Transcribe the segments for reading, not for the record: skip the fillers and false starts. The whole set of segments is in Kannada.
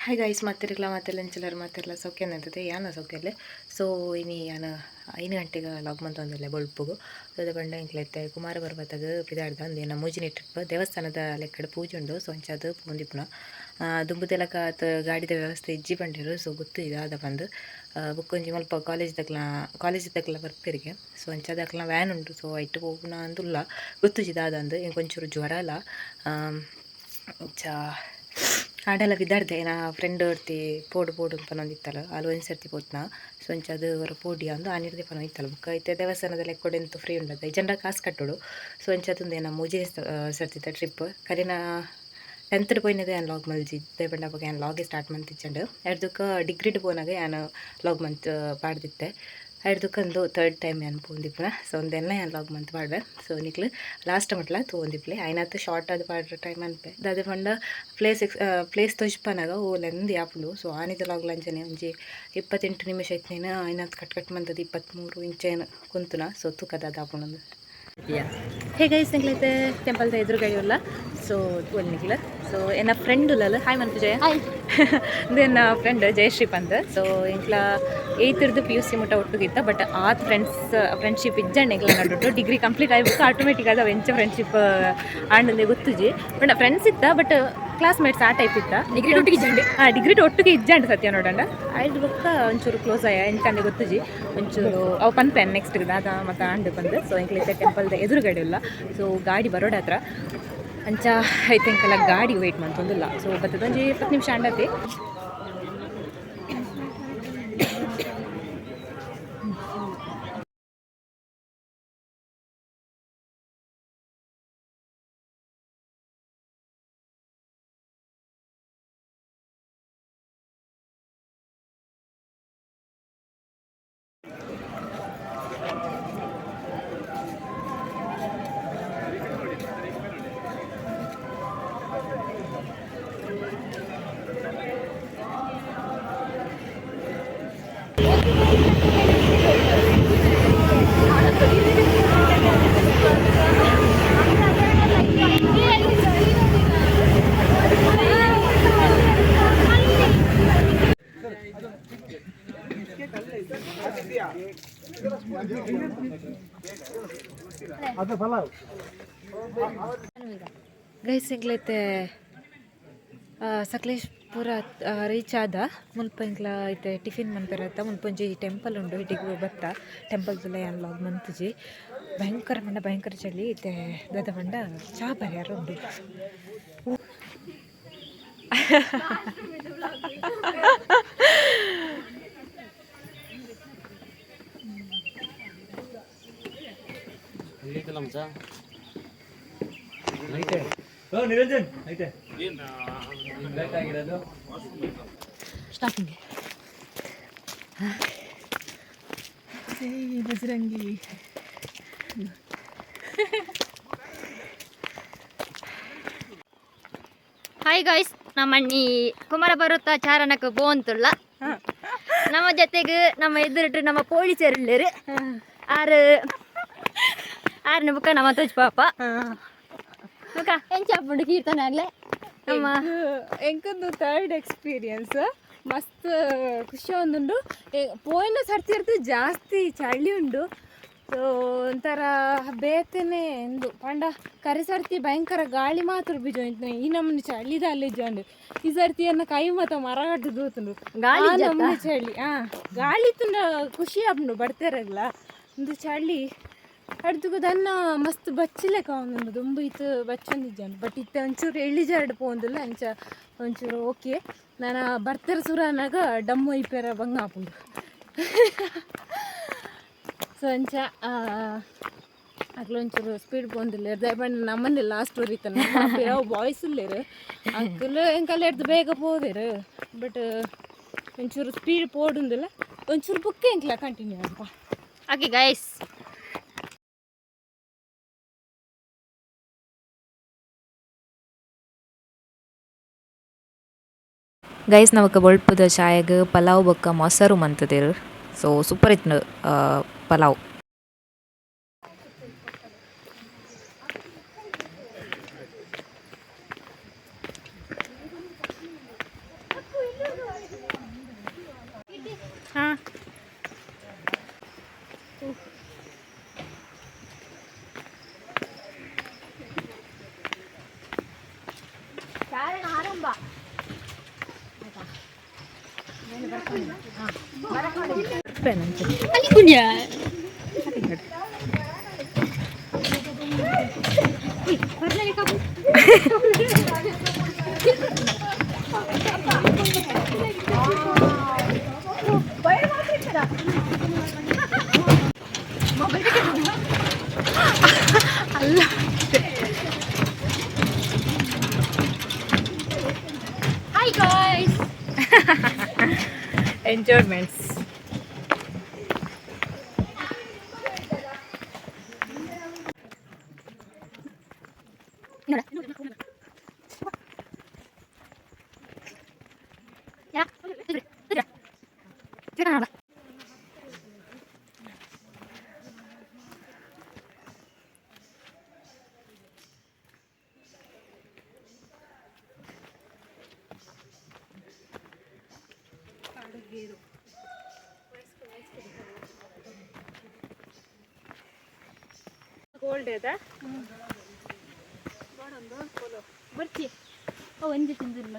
ಹಾಯ್ ಗೈಸ್ ಮಾತಿರಲ್ಲ ಎಂಚಲರ್ ಮಾತಿರಲ್ಲ ಸೌಖ್ಯ ಅಂತದೆ ಯಾನ ಸೌಖ್ಯಲ್ಲೇ ಸೊ ಇನಿ ಯಾನ 5 ಗಂಟೆಗೆ ಲಾಗ್ ಮಂತ್ ಒಂದಲ್ಲೇ ಬೊಳ್ಪುಗು ಅದು ಬಂಡ ಇಂಕ್ಲೈತೆ ಕುಮಾರ ಪರ್ವತಗ ಪಿದಾಡ್ದ ಅಂದೇನ ಮೂಜಿನಿ ಟ್ರಿಪ್ ದೇವಸ್ಥಾನದ ಲೆಕ್ಕಡ ಪೂಜೆ ಉಂಡು ಸೊ ಅಂಚಾದ ಪೂಂದಿಪ್ಪುನ ದುಂಬುದೆಲಕ ಗಾಡಿದ ವ್ಯವಸ್ಥೆ ಇಜ್ಜಿ ಬಂದಿರು ಸೊ ಗೊತ್ತು ಇದಾದ ಬಂದು ಬುಕ್ಕೊಂಜಿ ಮಲ್ಪ ಕಾಲೇಜಿದ್ದಕ್ಕೆಲ್ಲ ಬರ್ಪೇರಿಗೆ ಸೊ ಅಂಚಾದಕ್ಲ ವ್ಯಾನ್ ಉಂಟು ಸೊ ಐಟ್ ಹೋಗುನ ಅಂದುಲ್ಲ ಗೊತ್ತು ಇದಾದ ಅಂದು ಇಂಕೊಂಚೂರು ಜ್ವರ ಅಲ್ಲ ಆಡೆಲ್ಲ ಬಿದ್ದಾಡ್ದೆ ನಾ ಫ್ರೆಂಡ್ ಒರ್ತಿ ಪೋಡು ಪನೊಂದಿತ್ತಲ್ಲ ಅಲ್ಲಿ ಒಂದು ಸರ್ತಿ ಪೋತ್ನ ಸೊ ಅದು ಅವರ ಪೋಡಿ ಅಂದು ಆನಿರ್ದೆ ಪನ ಇತ್ತಲ್ಲ ಬುಕ್ಕ ಐತೆ ದೇವಸ್ಥಾನದಲ್ಲಿ ಎಕ್ಕೊಡೆಂತು ಫ್ರೀ ಉಂಡದ ಜನ ಕಾಸು ಕಟ್ಟೋಡು ಸೊ ಅಂಚತ್ತೊಂದು ಏನ ಮೂಜೆ ಸರ್ತಿದ್ದ ಟ್ರಿಪ್ ಕರಿನ 10th ಪೋಯಿನದೆ ನಾನು ಲಾಗ್ ಮಲ್ಜಿ ದೇಪಂಡ ಬಗ್ಗೆ ನಾನು ಲಾಗೆ ಸ್ಟಾರ್ಟ್ ಮಂತಿಚ್ಚಂಡು ಎಡ್ದಕ್ಕೆ ಡಿಗ್ರಿಡ್ ಪೋನಾಗ ನಾನು ಲಾಗ್ ಮಂತ್ ಪಾಡ್ದಿತ್ತೆ ಎಡ್ದಕ್ಕಂದು 3rd ಟೈಮ್ ನಾನು ಪೋಂದಿಪ್ಪನ ಸೊ ಒಂದೆಲ್ಲ ನಾನು ಲಾಗ್ ಮಂತ್ ಪಾಡ್ವೆ ಸೊ ನಿಕ್ಲು ಲಾಸ್ಟ್ ಮಟ್ಲ ತೋಂದಿಪ್ಲೆ ಐನತ್ತು ಶಾರ್ಟ್ ಅದು ಪಾಡ್ರ ಟೈಮ್ ಅನ್ಪೆ ಅದೇ ಪಂಡ ಪ್ಲೇಸ್ ತೋಜ್ಪನಾಗ ಓಲೆಂದು ಯಾಪುಂಡು ಸೊ ಆನಿದ ಲಾಗ್ ಲಂಚನೆ ಒಂಜಿ 28 ನಿಮಿಷ ಐತ್ನೇನ ಐನತ್ತು ಕಟ್ ಮಂತದ್ದು 23 ಇಂಚೇನು ಕುಂತುನ ಸೊ ತೂಕದ ಆಪುಂಡು ಹೇ ಗೈಸ್ ಎಂಕ್ಲೈತೆ ಟೆಂಪಲ್ದ ಎದುರುಗಡೆಯಲ್ಲ ಸೊ ಒಳ್ಳಿಗಿಲ್ಲ ಸೊ ಎನ್ನ ಫ್ರೆಂಡ್ ಉಲ್ಲ ಹಾಯ್ ಮಂತು ಜಯ ನನ್ನ ಫ್ರೆಂಡ್ ಜಯಶ್ರೀ ಪಂತ್ ಸೊ ಇಂಕ್ಲ 8th PUC ಮುಟ್ಟ ಒಟ್ಟಿಗಿತ್ತ ಬಟ್ ಆ ಫ್ರೆಂಡ್ಶಿಪ್ ಇಜ್ಜಂಡು ಎಂಕ್ಲ ನಡುಟು ಡಿಗ್ರಿ ಕಂಪ್ಲೀಟ್ ಆಗಿಬಿಟ್ಟು ಆಟೋಮೆಟಿಕ್ ಆದ ವೆಂಚ ಫ್ರೆಂಡ್ಶಿಪ್ ಆಂಡಂದೆ ಗೊತ್ತುಜಿ ಬಟ್ ಫ್ರೆಂಡ್ಸ್ ಇತ್ತ ಬಟ್ ಕ್ಲಾಸ್ಮೇಟ್ಸ್ ಆ ಟೈಪ್ ಇತ್ತ ಡಿಗ್ರಿ ಒಟ್ಟಿಗೆ ಇಜ್ಜಂಡು ಸತ್ಯ ನೋಡಂಡ ಆಯ್ತು ಬೊಕ್ಕ ಒಂಚೂರು ಕ್ಲೋಸ್ ಆಯ ಎಂಚಂಡೆ ಗೊತ್ತುಜಿ ಒಂಚೂರು ಅವು ಪನ್ಪೆನ್ ನೆಕ್ಸ್ಟ್ ಅದ ಮತ್ತು ಆಂಡು ಬಂದು ಸೊ ಎಂಕ್ಲೈತೆ ಟೆಂಪಲ್ದ ಎದುರುಗಡೆ ಇಲ್ಲ ಸೊ ಗಾಡಿ ಬರೋಡ ಹತ್ರ ಅಂಚ ಐತೆ ಎಂಕಲ್ಲ ಗಾಡಿ ವೆಯ್ಟ್ ಮಾಡ್ತೊಂದಿಲ್ಲ ಸೊ ಬತ್ತದೊಂದು 20 ನಿಮಿಷ ಆಂಡತಿ ಗೈಸ್ ಎಂಕ್ಲೈತೆ ಸಕಲೇಶ್ಪುರ ರೀಚ್ ಆದ ಮುಲ್ಪ ಇಂಕ್ಲ ಐತೆ ಟಿಫಿನ್ ಮನ್ಪೆರತ್ತ ಮುಲ್ಪೊಂಜಿ ಟೆಂಪಲ್ ಉಂಡು ಇಟಿಗೆ ಬತ್ತ ಟೆಂಪಲ್ ತುಲ ಯಾನ್ ಲಾಗ್ ಮಂತುಜಿ ಭಯಂಕರ ಚಳಿ ಐತೆ ದಾದ ಪಂಡ ಚಾ ಬರ್ಯಾರ ಉಂಡು ನಿರಂಜನ್ ಐತೆ ಸ್ಟಾರ್ಟಿಂಗ್ ಬಜರಂಗಿ ಹಾಯ್ ಗಾಯ್ಸ್ ನಮ್ಮಣ್ಣಿ ಕುಮಾರ ಪರ್ವತ ಚಾರಣಕ್ಕೆ ಬೋಂತುಳ್ಳ ನಮ್ಮ ಜೊತೆಗೆ ನಮ್ಮ ಎದುರಿಟ್ಟು ನಮ್ಮ ಪೊಲೀಸರು ಆರನೇ ಬುಕ್ಕ ನಮ್ಮ ತೋಜ್ ಪಾಪ ಬುಕ್ಕ ಎಂಚಾಪುಂಡು ಕೀರ್ತನೆ ಆಗ್ಲೆ ನಮ್ಮ ಎಂಕೊಂದು 3rd ಎಕ್ಸ್ಪೀರಿಯನ್ಸ್ ಮಸ್ತ್ ಖುಷಿ ಒಂದುಂಡು ಪೋಯಿನ ಸರ್ತಿ ಇರ್ತದೆ ಜಾಸ್ತಿ ಚಳಿ ಉಂಡು ಸೊ ಒಂಥರ ಬೇತನೆ ಎಂದು ಪಂಡ ಕರೆ ಸರ್ತಿ ಭಯಂಕರ ಗಾಳಿ ಮಾತ್ರ ಬಿಜೋಯ್ತು ಈ ನಮ್ಮನೆ ಚಳಿದ ಅಲ್ಲಿ ಜಂಡು ಈ ಸರ್ತಿಯನ್ನ ಕೈ ಮತ ಮರಗಟ್ಟು ದೂತುಂಡು ಗಾಳಿ ನಮ್ಮನೆ ಚಳಿ ಗಾಳಿ ತುಂಡ ಖುಷಿ ಆಪುಂಡು ಬಡ್ತಾರಲ್ಲ ಒಂದು ಚಳಿ ಅಡ್ದುಗು ದನ್ನ ಮಸ್ತ್ ಬಚ್ಚಲೆಕ್ಕ ಒಂದು ದುಂಬು ಇತ್ತು ಬಚ್ಚೊಂದಿದ್ದಾನೆ ಬಟ್ ಇತ್ತ ಒಂಚೂರು ಎಳ್ಳಿಜಾರ್ಡು ಪೋಂದಿಲ್ಲ ಅಂಚ ಒಂಚೂರು ಓಕೆ ನಾನು ಬರ್ತಾರ ಸುರಾನಾಗ ಡಮ್ಮು ಇಪ್ಪೇರ ಬಂಗ ಆಪುಂಡು ಸೊ ಅಂಚ ಒಂಚೂರು ಸ್ಪೀಡ್ ಪೋಂದಿಲ್ಲ ದಯಪಂಡು ನಮ್ಮಲ್ಲಿ ಲಾಸ್ಟ್ ವರಿತಾನೆ ಯಾವ ಬಾಯ್ಸ್ ಇಲ್ಲೇರು ಅಂಕಲ್ ಎಂಕಲ್ಲ ಎಡ್ದು ಬೇಗ ಪೋದೇರು ಬಟ್ ಒಂಚೂರು ಸ್ಪೀಡ್ ಪೋಡುಂದಿಲ್ಲ ಒಂಚೂರು ಬುಕ್ ಎಂಕ್ಲ ಕಂಟಿನ್ಯೂ ಅಪ್ಪ ಓಕೆ ಗೈಸ್ ಗೈಸ್ ನವಕ ಬೊಳ್ಪುದ ಚಾಯಗ್ ಪಲಾವ್ ಬೊಕ್ಕ ಮೊಸರು ಮಂತದೆರ್ ಸೊ ಸೂಪರ್ ಇತ್ತು ಪಲಾವ್. ಮಲ್ಪೆ ಅಲ್ಲಿ ಕುಂಡ್ಯ ಅಲ್ಲ ಹಾಯ್ ಗಾಯ್ಸ್ ಎಂಜಾಯ್ಮೆಂಟ್ಸ್. ನೋಡ ಕೋಲ್ಡ್ ಅದ ಬರ್ತಿ ಒಂದೇ ತಿಂದಿಲ್ಲ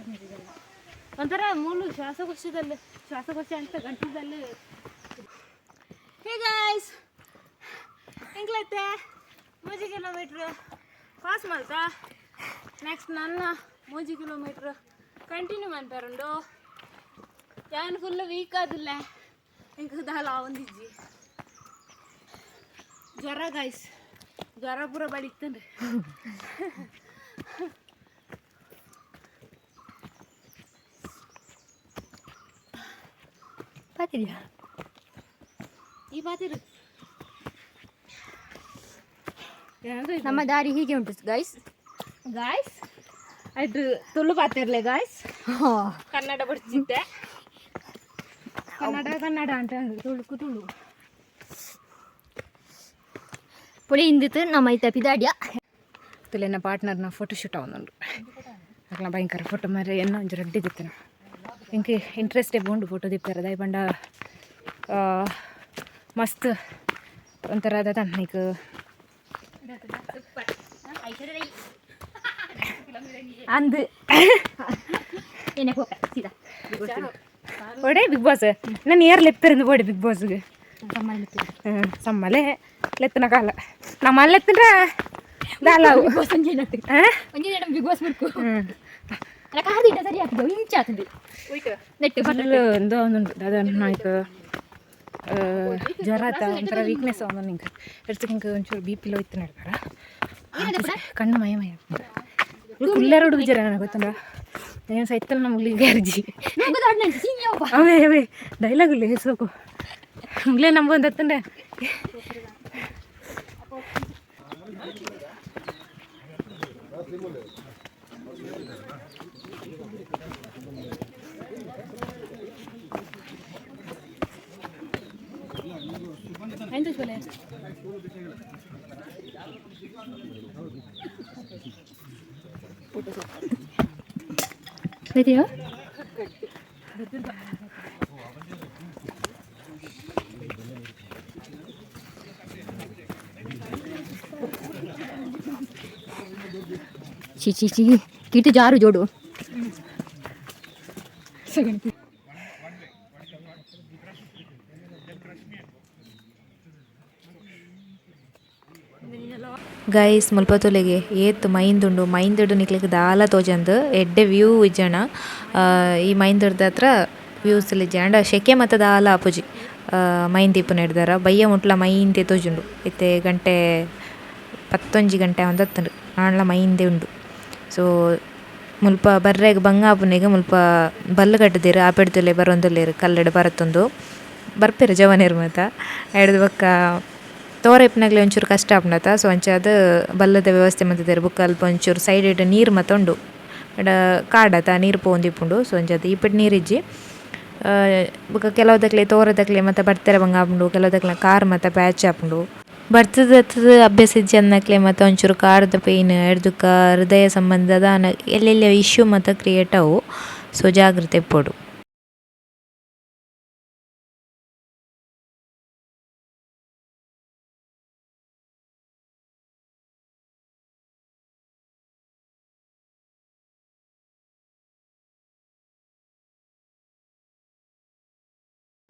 ಒಂಥರ ಮೂಲು ಶ್ವಾಸಕೋಶ ಅಂತ ಗಂಟಲದಲ್ಲಿ. ಹೇ ಗಾಯ್ಸ್ ಹೆಂಗ್ಲೈತೆ 3 ಕಿಲೋಮೀಟ್ರ್ ಪಾಸ್ ಮಾಡ್ತಾ ನೆಕ್ಸ್ಟ್ ನನ್ನ 3 ಕಿಲೋಮೀಟ್ರ್ ಕಂಟಿನ್ಯೂ ಮಾಡ್ತಾರುಂಡು ಯಾನ್ ಫುಲ್ ವೀಕ್ ಆದಿಲ್ಲ ಇಂಕ ದಾಲ ಒಂದಿಜ್ಜಿ ಜ್ವರ ಗಾಯ್ಸ್ ಜ್ವರ ಪೂರ ಬಡಿತಂದ್ರೆ ಪಾತಿದ್ಯಾ ಈ ಪಾತಿರು ನಮ್ಮ ದಾರಿ ಹೀಗೆ ಉಂಟು ಗಾಯ್ಸ್. ಅದು ತುಳು ಪಾತಿರ್ಲೆ ಗಾಯ್ಸ್. ಕನ್ನಡ ಬರ್ತಿದ್ದೆ ಕನ್ನಡ ಅಂತ ತುಳು ಪುಳಿ ಹಿಂದಿತ್ತು ನಮ್ಮ ಐತ ಪಿದಾಡ್ಯ ತುಲೆನ ಪಾರ್ಟ್ನರ್ನ ಫೋಟೋಶೂಟ್ ಅವನುಂಡು ಅಕ್ಲ ಭಯಂಕರ ಫೋಟೋ ಮಾರೆ ಎನ್ನ ಒಂಜಿ ರಡ್ಡಿ ದಿತ್ತನ ಇಂಕೆ ಇಂಟ್ರೆಸ್ಟೇ ಬೋಂಡು ಫೋಟೋ ದಿಪ್ಪಾರ ದಾಯ್ ಪಂಡ ಮಸ್ತ್ ಒಂಥರ ಅದ ತನ್ನೀಗ ಅಂದು ಒಡೆ ಬಿಗ್ ಬಾಸ್ ನಾನು ಏರ್ ಲೆತ್ತರಿಂದ ಬೋಡಿ ಬಿಗ್ ಬಾಸ್ಗೆ ಸಮ್ಮಲೆ ಲೆತ್ತನ ಕಾಲ ನಮ್ಮ ಲೆತ್ತನ ದಾಲಾವು ಬಿಗ್ ಬಾಸ್ ಬಿಡ್ಕು ಕಾದಿಟ್ಟ ಸರಿ ಆಗ್ತದೆ ಇಂಚ ಆಗ್ತದೆ ನೆಟ್ಟು ಒಂದು ಒಂದುಂಟು ಅದನ್ನು ಆಯ್ತು ಜ್ವರ ಆತ ಒಂಥರ ವೀಕ್ನೆಸ್ ಅವನು ಹಿಂಗೆ ಎಡ್ಸಕ್ಕೆ ಹಿಂಗೆ ಒಂಚೂರು ಬಿ ಪಿಲೋ ಇತ್ತು ನಡ್ದಾರ ಕಣ್ಣು ಮಯ ಕುಲ್ಲೆರಡು ವಿಚಾರ ನನಗೆ ಗೊತ್ತಂಡ ಏನು ಸೈತಲ್ಲ ನಮ್ಗೆ ಗ್ಯಾರ್ಜಿ ಅವೇ ಅವೇ ಡೈಲಾಗುಲ್ಲ ಹೆಸೋಕು ಮುಗ್ಲೇ ನಂಬಂದು ಹತ್ತಂಡೆ ಇದೆಯಾ ची ची ची किती जारू जोडू ಗೈಸ್ ಮುಲ್ಪತೊಲೆಗೆ ಏತ್ ಮೈಂದುಂಡು ಮೈಂದಡು ನಿಕ್ಲಿಕ್ಕೆ ದಾಲ ತೋಜಂದು ಎಡ್ಡೆ ವ್ಯೂ ಇಜ್ಜಣ ಈ ಮೈಂದಡ್ದ ಹತ್ರ ವ್ಯೂಸ್ ಇಜ್ಜಂಡ ಶೆಕೆ ಮತ್ತು ದಾಲ ಆಪುಜಿ ಮೈಂದ್ ಇಪ್ಪು ನೆಡ್ದಾರ ಬಯ್ಯ ಮುಟ್ಲ ಮೈಂದೆ ತೋಜುಂಡು ಇತ್ತೆ ಗಂಟೆ 11 ಗಂಟೆ ಒಂದತ್ತುಂಡು ಆಂಡ್ಲ ಮೈಂದೆ ಉಂಡು. ಸೊ ಮುಲ್ಪ ಬರ್ರೆಗ್ ಬಂಗಾಪುನೆಗೆ ಮುಲ್ಪ ಬಲ್ಲು ಕಟ್ಟದಿರು ಆಪೆಡ್ತುಲೆ ಬರೊಂದುಲ್ಲೇರು ಕಲ್ಲಡು ಬರತ್ತೊಂದು ಬರ್ಪೆರು ಜವನೇರು ಮಾತ ಎಡ್ದು ಬೊಕ್ಕ ತೋರ ಇಪ್ಪನಾಗ್ಲಿ ಒಂಚೂರು ಕಷ್ಟ ಆಪುಂಡತ. ಸೊ ಅಂಚಾದ ಬಲ್ಲದ ವ್ಯವಸ್ಥೆ ಮಂತಿದ್ದೇರು ಬೊಕ್ಕ ಅಲ್ಪ ಒಂಚೂರು ಸೈಡ್ ಇಟ್ಟು ನೀರು ಮಾತ ಉಂಡು ಎಡ ಕಾಡತ ನೀರು ಪೋಂದಿಪ್ಪುಂಡು. ಸೊ ಅಂಚಾದ ಇಪ್ಪಟ್ಟು ನೀರಿಜ್ಜಿ ಬೊಕ್ಕ ಕೆಲವುದಕ್ಲೆ ತೋರದಕ್ಲೆ ಮತ್ತು ಬರ್ತೆರೆ ಬಂಗ ಆಪುಂಡು ಕೆಲವುದಕ್ಲೆ ಕಾರ್ ಮತ್ತು ಪ್ಯಾಚ್ ಆಪುಂಡು ಬರ್ತದ ಅಭ್ಯಾಸ ಇಜ್ಜಿ ಅನ್ನಕ್ಲೆ ಮತ್ತು ಒಂಚೂರು ಕಾರದ ಪೇಯ್ನ್ ಎಡ್ದುಕ್ಕ ಹೃದಯ ಸಂಬಂಧದ ಎಲ್ಲೆಲ್ಲ ಇಶ್ಯೂ ಮತ್ತು ಕ್ರಿಯೇಟ್ ಅವು. ಸೊ ಜಾಗ್ರತೆ ಪೋಡು.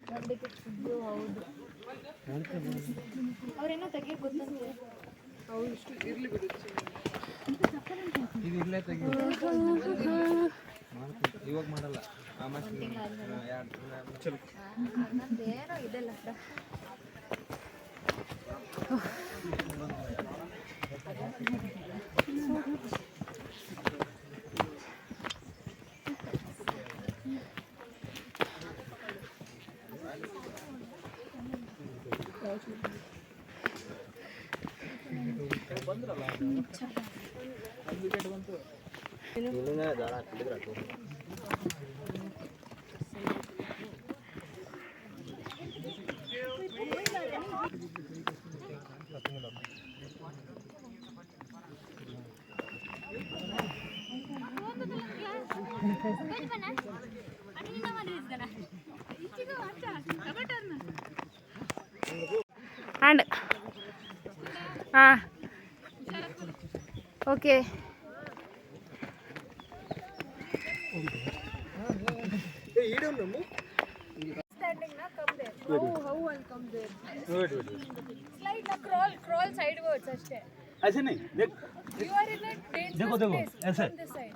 ಹೌದು ಅವ್ರೇನೋ ತೆಗಿ ಗೊತ್ತಂತೆ ಇವಾಗ ಮಾಡಲ್ಲ ನಂದೇನೋ ಇದೆಲ್ಲ and ಓಕೆ crawl sidewards ಅಷ್ಟೇ ऐसे नहीं देख you are in a dangerous देखो देखो place ऐसे on this side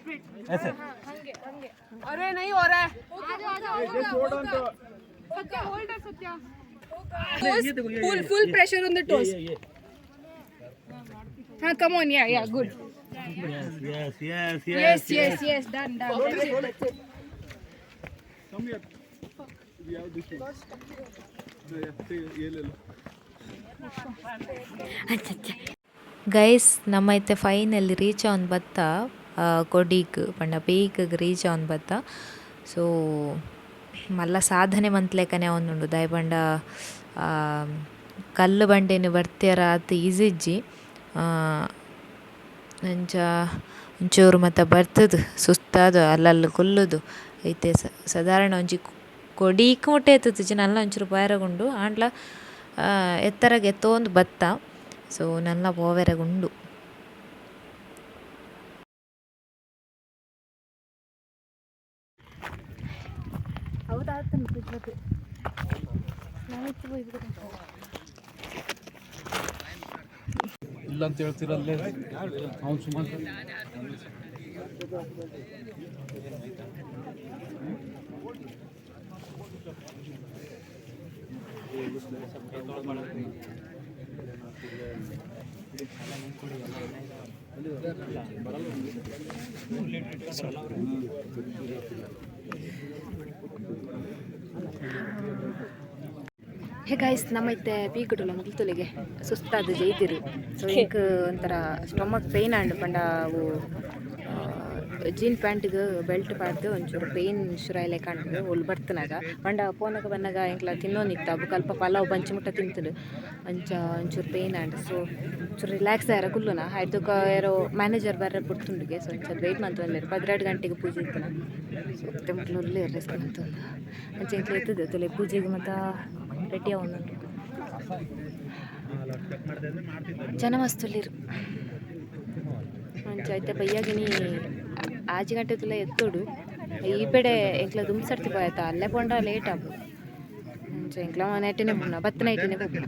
wait ऐसे हंगे अरे नहीं हो रहा है सत्या hold it सत्या ये देखो ये full pressure on the toes ये हाँ come on yeah good yes done that's it guys ನಮ್ಮೈತೆ ಫೈನಲ್ ರೀಚ್ ಆನ್ ಬತ್ತ ಕೊಡೀಗ್ ಪಂಡ ಪೀಕ್ ರೀಚ್ ಆನ್ ಬತ್ತ ಸೊ ಮಲ್ಲ ಸಾಧನೆ ಮಂತ್ಲೇಕನೆ ಅವನುಂಡು ದಾಯ್ ಪಂಡ ಕಲ್ಲು ಬಂಡೆನು ಬರ್ತೀರ ಅತ್ ಈಜಿಜ್ಜಿ ಅಂಚ ಒಂಚೂರು ಮತ್ತು ಬರ್ತದು ಸುಸ್ತಾದು ಅಲ್ಲಲ್ಲಿ ಕೊಲ್ಲುದು ಐತೆ ಸಾಧಾರಣ ಒಂಜಿ ಕೊಡೀಕ್ ಮುಟ್ಟೆ ಎತ್ತುತ್ತಿಜ್ಜಿ ನಲ್ಲ ಒಂಚೂರು ಪಾಯರಗುಂಡು ಆಂಡ್ಲ ಎತ್ತರಗೆ ಎತ್ತೋಂದು ಬತ್ತ ಸೊ ನಲ್ಲ ಪೋವೆರಗುಂಡು ಇಲ್ಲ ಅಂತ ಹೇಳ್ತಿರಲ್ಲೇ ಅವ್ನು ಸುಮಾರು ಹೇ ಗೈಸ್ ನಮ್ಮೈತೆ ಪೀಕುಟುಲ ಮುಗಿತುಲಿಗೆ ಸುಸ್ತಾದ ಜೈತಿರು ಸೊ ಈಗ ಒಂಥರ ಸ್ಟೊಮಕ್ ಪೇಯ್ನ್ ಆಂಡ್ ಪಂಡ ಅವು ಜೀನ್ ಪ್ಯಾಂಟ್ಗೆ ಬೆಲ್ಟ್ ಪಾಡ್ದು ಒಂಚೂರು ಪೇಯ್ನ್ ಶುರಾಯಿಲೆ ಕಾಣ್ತದೆ ಒಲ್ ಬರ್ತನಾಗ ಪಂಡ ಪೋನಗ ಬನ್ನಾಗ ಎಂಕ್ಲ ತಿನ್ನೋನಿತ್ತು ಅವು ಕಲ್ಪ ಪಲಾವ್ ಬಂಚಿಮುಟ್ಟ ತಿಂತಲು ಒಂಚೂರು ಪೇಯ್ನ್ ಆಂಡ್ ಸೊ ಒಂಚೂರು ರಿಲ್ಯಾಕ್ಸ್ ಆಯ್ರ ಕುಲ್ಲುನ ಆಯ್ತು ಯಾರೋ ಮ್ಯಾನೇಜರ್ ಬರ್ರೆ ಪುಡ್ತುಂಡಿಗೆ ಸೊ ಒಂಚೂರು ವೆಯ್ಟ್ ಮಂತೊಂದಿರು 12 ಗಂಟೆಗೆ ಪೂಜೆ ಇತ್ತನ ಸೊ ಮತ್ತೆ ಮುಟ್ಲು ಉಲ್ಲೇ ರೆಸ್ಟ್ ಮಂತೊಂದು ಅಂಚೆ ಎಂಕ್ಲ ಎತ್ತದ ತೊಲೆ ಪೂಜೆಗೆ ಮತ್ತು ರೆಡಿ ಅವನು ಜನ ಮಸ್ತುಲ್ಲಿರು ಅಂಚ ಐತೆ ಬಯ್ಯಾಗಿನಿ ಆಜಿ ಗಂಟೆ ತುಲ ಎತ್ತೋಡು ಈ ಪೆಡೆ ಎಂಕ್ಲ ದುಮ್ಸರ್ತಿ ಪೋಯ್ತ ಅಲ್ಲೇ ಪೋಂಡ ಲೇಟ್ ಆಪು ಅಂಚ ಎಂಕ್ಲ ನೈಟೇನೆ ಪುಣ್ಣ ಬತ್ತ ನೈಟೇನೆ ಪೋಪು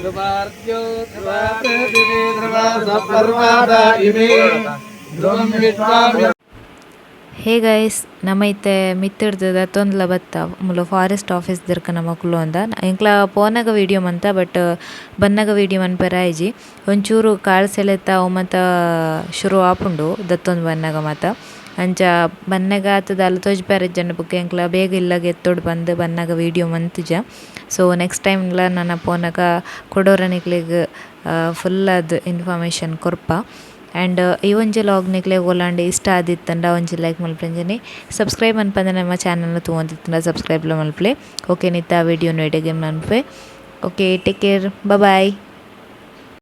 ಧ್ರುವಾರ್ಜೋ ಧ್ರುವಾದ ಇಮೇ ಧ್ರುವಂ ವಿಶ್ವಾಮ್ಯ. ಹೇ ಗೈಸ್ ನಮೈತೆ ಮಿತ್ತಿಡ್ದು ತೊಂದಲ ಬತ್ತ ಮುಲ ಫಾರೆಸ್ಟ್ ಆಫೀಸ್ ದರ್ಕ ನಮ್ಮ ಕುಲು ಅಂದ ಎಂಕ್ಲ ಪೋನಾಗ ವೀಡಿಯೋ ಮಂತ ಬಟ್ ಬನ್ನಾಗ ವೀಡಿಯೋ ಮನ್ಪೆರ ಆಯ್ಜಿ ಒಂಚೂರು ಕಾಳು ಸೆಳೆತ ಅವು ಮತ್ತ ಶುರು ಆಪುಂಡು ದತ್ತೊಂದು ಬನ್ನಾಗ ಮಾತ ಅಂಚ ಬನ್ನಾಗ ಆತದ ಅಲ್ಲಿ ತೋಜ್ಪಾರ ಜನ ಬುಕ್ ಎಂಕ್ಲ ಬೇಗ ಇಲ್ಲಾಗ ಎತ್ತೋಡು ಬಂದು ಬನ್ನಾಗ ವೀಡಿಯೋ ಮಂತಿಜ. ಸೊ ನೆಕ್ಸ್ಟ್ ಟೈಮ್ಲ ನನ್ನ ಪೋನಾಗ ಕೊಡೋರನಿಕ್ಲಿಗೆ ಫುಲ್ ಅದು ಇನ್ಫಾರ್ಮೇಷನ್ ಕೊರ್ಪ. ಆ್ಯಂಡ್ ಈ ಒಂಜಿ ಲಾಗ್ ನಿಕ್ಲೆ ಓಲಾಂಡೆ ಇಷ್ಟ ಆದಿತ್ತಂಡ ಒಂಜಿ ಲೈಕ್ ಮಲ್ಪಂಜನಿ ಸಬ್ಸ್ಕ್ರೈಬ್ ಅನ್ಪಂದ್ರೆ ನಮ್ಮ ಚಾನಲ್ನ ತೊಗೊಂಡಿತ್ತಂಡ ಸಬ್ಸ್ಕ್ರೈಬ್ಲ ಮಲ್ಪಲೆ. ಓಕೆ ನಿತ್ತ ಆ ವಿಡಿಯೋನ ಎಡೆಗೆ ಮನ್ಪೆ. ಓಕೆ ಟೇಕ್ ಕೇರ್ ಬಾಯ್.